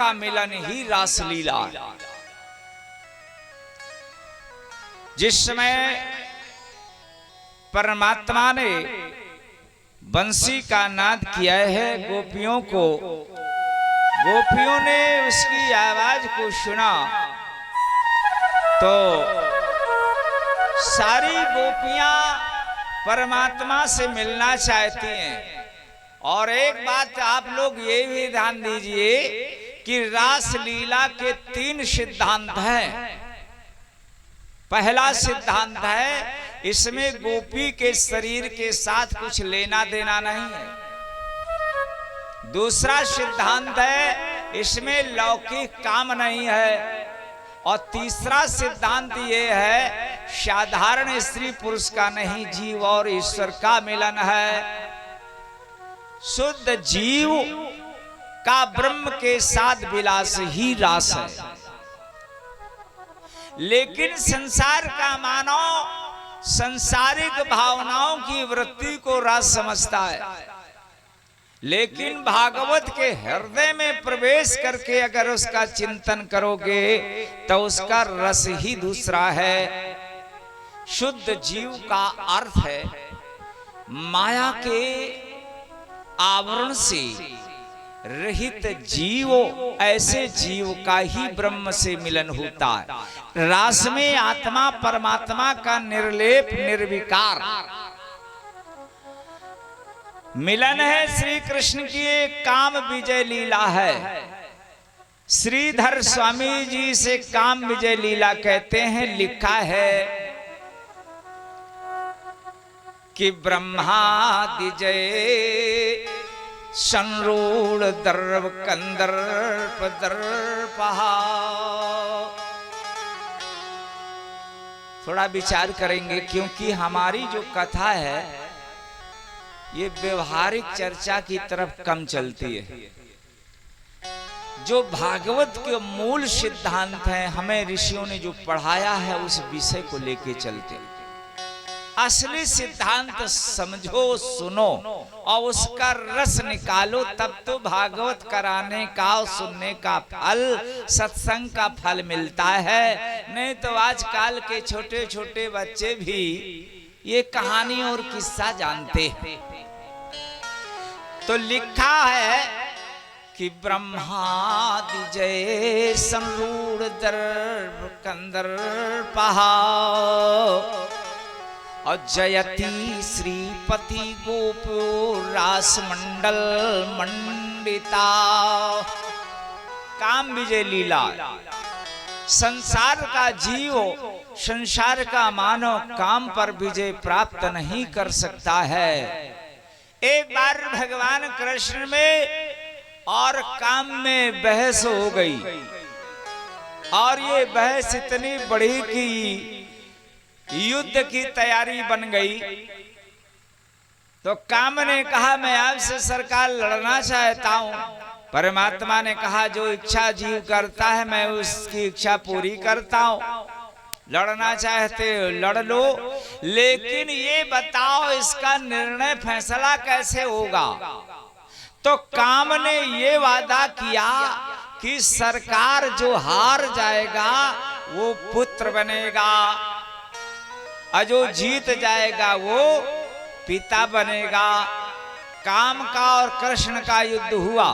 का मिलन ही रासलीला। जिस समय परमात्मा ने बंसी का नाद किया है गोपियों ने उसकी आवाज को सुना तो सारी गोपियां परमात्मा से मिलना चाहती हैं। और एक बात आप लोग ये भी ध्यान दीजिए कि रास लीला के 3 सिद्धांत हैं। पहला सिद्धांत है इसमें गोपी के शरीर के साथ कुछ लेना देना नहीं है। दूसरा सिद्धांत है इसमें लौकिक काम नहीं है। और तीसरा सिद्धांत ये है साधारण स्त्री पुरुष का नहीं, जीव और ईश्वर का मिलन है। शुद्ध जीव का ब्रह्म के साथ विलास ही रास है। लेकिन संसार का मानव संसारिक भावनाओं की वृत्ति को रास समझता है। लेकिन भागवत के हृदय में प्रवेश करके अगर उसका चिंतन करोगे तो उसका रस ही दूसरा है। शुद्ध जीव का अर्थ है माया के आवरण से रहित जीव, ऐसे जीव का ही ब्रह्म से मिलन होता है। रास में आत्मा परमात्मा का निर्लेप निर्विकार मिलन है। श्री कृष्ण की एक काम विजय लीला है। श्रीधर स्वामी जी से काम विजय लीला कहते हैं। लिखा है कि ब्रह्मादि जय संरूढ़ दर्व कंदर्प दर्पहा। थोड़ा विचार करेंगे क्योंकि हमारी जो कथा है ये व्यवहारिक चर्चा की तरफ कम चलती है। जो भागवत के मूल सिद्धांत हैं हमें ऋषियों ने जो पढ़ाया है उस विषय को लेके चलते हैं। असली सिद्धांत समझो, सुनो और उसका रस निकालो, तब तो भागवत कराने का और सुनने का फल, सत्संग का फल मिलता है। नहीं तो आजकल के छोटे छोटे बच्चे भी ये कहानी और किस्सा जानते हैं। तो लिखा है कि ब्रह्मादि जय संरूढ़ दर्भ कंदर्पहा और जयति श्रीपति गोपो रास मंडल मंडिता। काम विजय लीला। संसार का जीव, संसार का मानव काम पर विजय प्राप्त नहीं कर सकता है। एक बार भगवान कृष्ण में और काम में बहस हो गई और ये बहस इतनी बड़ी कि युद्ध की तैयारी बन गई। तो काम ने कहा मैं आपसे सरकार लड़ना चाहता हूं। परमात्मा ने कहा जो इच्छा जीव करता है मैं उसकी इच्छा पूरी करता हूं। लड़ना चाहते हो लड़ लो, लेकिन ये बताओ इसका निर्णय फैसला कैसे होगा। तो काम ने ये वादा किया कि सरकार जो हार जाएगा वो पुत्र बनेगा और जो जीत जाएगा वो पिता बनेगा। काम का और कृष्ण का युद्ध हुआ।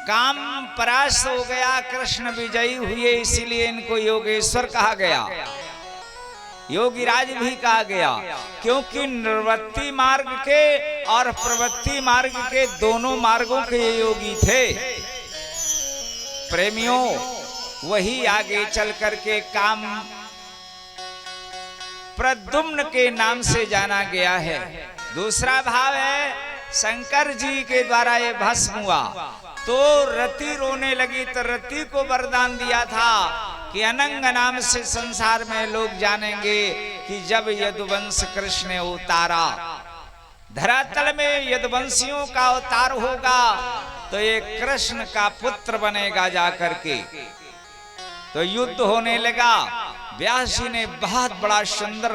काम परास्त हो गया, कृष्ण विजयी हुए, इसीलिए इनको योगेश्वर कहा गया, योगीराज भी कहा गया, क्योंकि निवृत्ति मार्ग के और प्रवृत्ति मार्ग के दोनों मार्गों के योगी थे। प्रेमियों, वही आगे चल करके काम प्रद्युम्न के नाम से जाना गया है। दूसरा भाव है शंकर जी के द्वारा ये भस्म हुआ तो रति रोने लगी, तो रति को वरदान दिया था कि अनंग नाम से संसार में लोग जानेंगे कि जब यदुवंश कृष्ण ने उतारा, धरातल में यदुवंशियों का अवतार होगा तो ये कृष्ण का पुत्र बनेगा जाकर के। तो युद्ध होने लगा। व्यास जी ने बहुत बड़ा सुंदर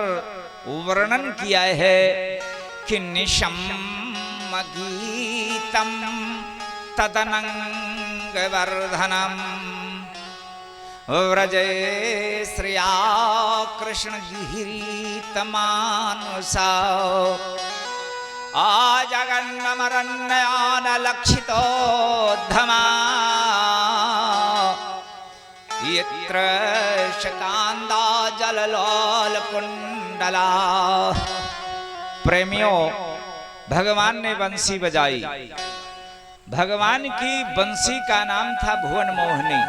वर्णन किया है कि निशम गीतम तदनंग वर्धनम व्रजे श्रिया कृष्ण गिरीतमानुसा आजगन्नमरण्यन लक्षितोद्धमा यत्र शकांदा जललोल कुंडला। प्रेमियों, भगवान ने बंसी बजाई। भगवान की बंसी का नाम था भुवन मोहिनी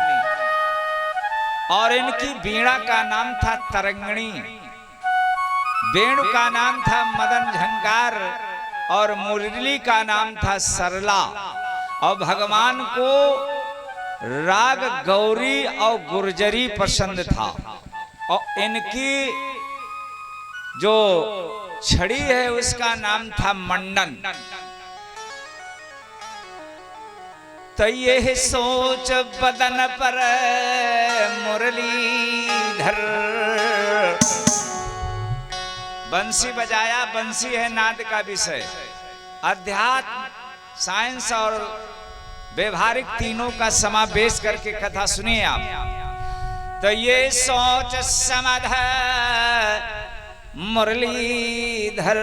और इनकी वीणा का नाम था तरंगिणी, वेणु का नाम था मदन झंकार और मुरली का नाम था सरला। और भगवान को राग गौरी और गुर्जरी पसंद था और इनकी जो छड़ी है उसका नाम था मंडन। तो ये सोच बदन पर मुरलीधर। बंसी बजाया। बंसी है नाद का विषय। अध्यात्म, साइंस और व्यवहारिक तीनों का समावेश करके कथा सुनिए आप। तो ये सोच समझ मुरलीधर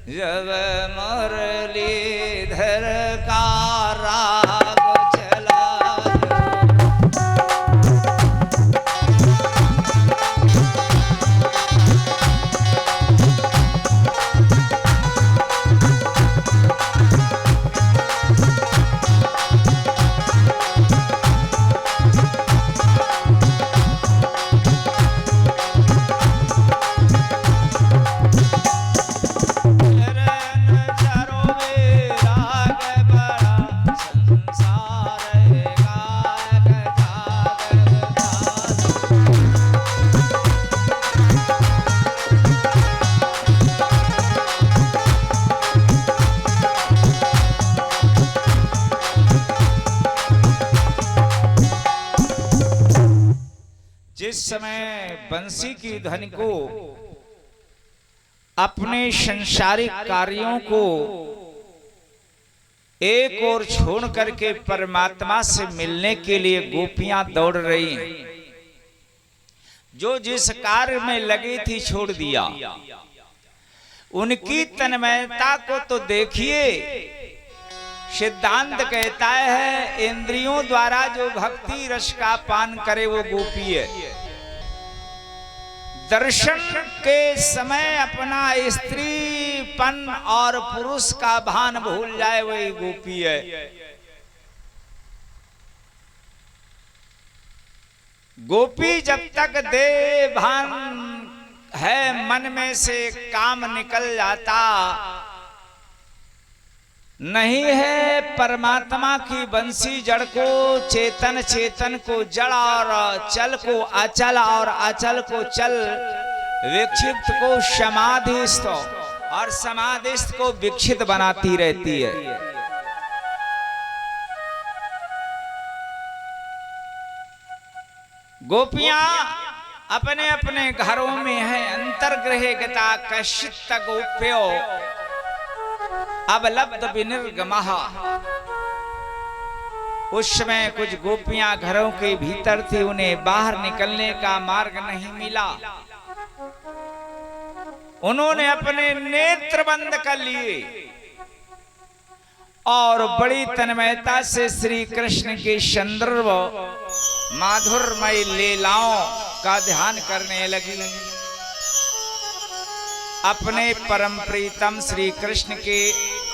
जब मुरलीधर का राग चला। जिस समय बंसी की ध्वनि को अपने संसारिक कार्यों को एक ओर छोड़ करके परमात्मा से मिलने के लिए गोपियां दौड़ रही हैं, जो जिस कार्य में लगी थी छोड़ दिया। उनकी तन्मयता को तो देखिए। सिद्धांत कहता है इंद्रियों द्वारा जो भक्ति रस का पान करे वो गोपी है। दर्शन के समय अपना स्त्रीपन और पुरुष का भान भूल जाए वही गोपी है। गोपी जब तक दे भान है मन में से काम निकल जाता नहीं है। परमात्मा की बंसी जड़ को चेतन, चेतन को जड़ और चल को अचल और अचल को चल, विक्षिप्त को समाधिस्थ और समाधिस्थ को विक्षिप्त बनाती रहती है। गोपियां अपने अपने घरों में है अंतर्ग्रह गता कश्चित गोप्यो अब लब्ध विनिर्गमः। उस समय कुछ गोपियां घरों के भीतर थी, उन्हें बाहर निकलने का मार्ग नहीं मिला। उन्होंने अपने नेत्र बंद कर लिए और बड़ी तन्मयता से श्री कृष्ण के संदर्भ माधुर्यमय लीलाओं का ध्यान करने लगी। अपने परम प्रीतम श्री कृष्ण के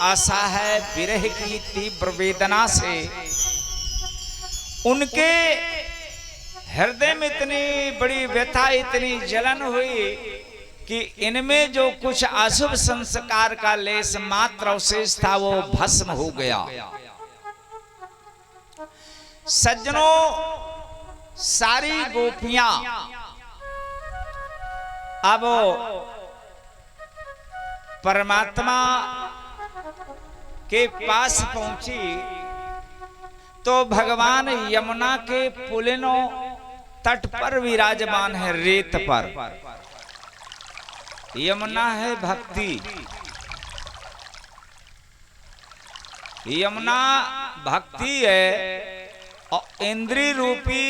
असहाय विरह की तीव्र वेदना से उनके हृदय में इतनी बड़ी व्यथा, इतनी जलन हुई कि इनमें जो कुछ अशुभ संस्कार का लेस मात्र अवशेष था वो भस्म हो गया। सज्जनों, सारी गोपियां अब परमात्मा के पास पहुंची तो भगवान यमुना के पुलिनो तट पर विराजमान है। रेत पर यमुना है भक्ति। यमुना भक्ति है और इंद्रिय रूपी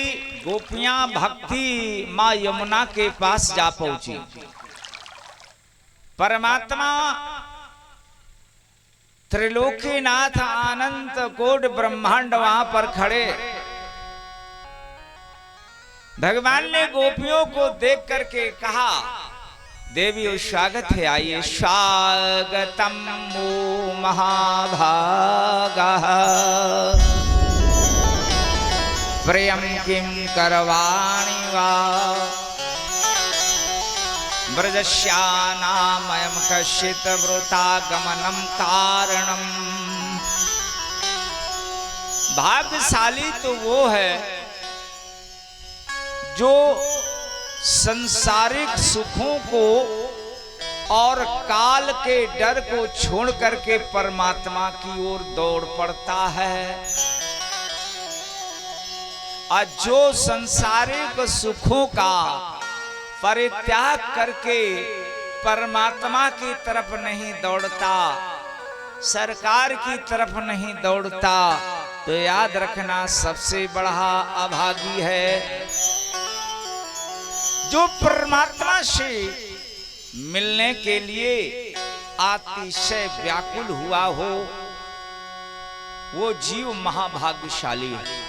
गोपियां भक्ति मां यमुना के पास जा पहुंची। परमात्मा त्रिलोकीनाथ अनंत कोट ब्रह्मांड वहां पर खड़े। भगवान ने गोपियों को देख करके कहा, देवी स्वागत है, आइए। स्वागतम वो महाभागा प्रियम किम करवाणि वा ब्रजस्यानामयं कश्चित् वृतागमनं कारणम। भाग्यशाली तो वो है जो संसारिक सुखों को और काल के डर को छोड़ करके परमात्मा की ओर दौड़ पड़ता है। और जो संसारिक सुखों का परित्याग करके परमात्मा की तरफ नहीं दौड़ता, सरकार की तरफ नहीं दौड़ता, तो याद रखना सबसे बड़ा अभागी है। जो परमात्मा से मिलने के लिए अतिशय व्याकुल हुआ हो, वो जीव महाभाग्यशाली है।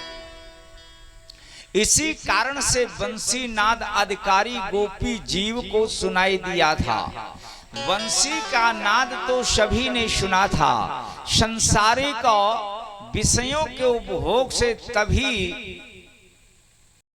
इसी कारण से बंसी नाद अधिकारी गोपी जीव को सुनाई दिया था। बंसी का नाद तो सभी ने सुना था। संसारिक विषयों के उपभोग से तभी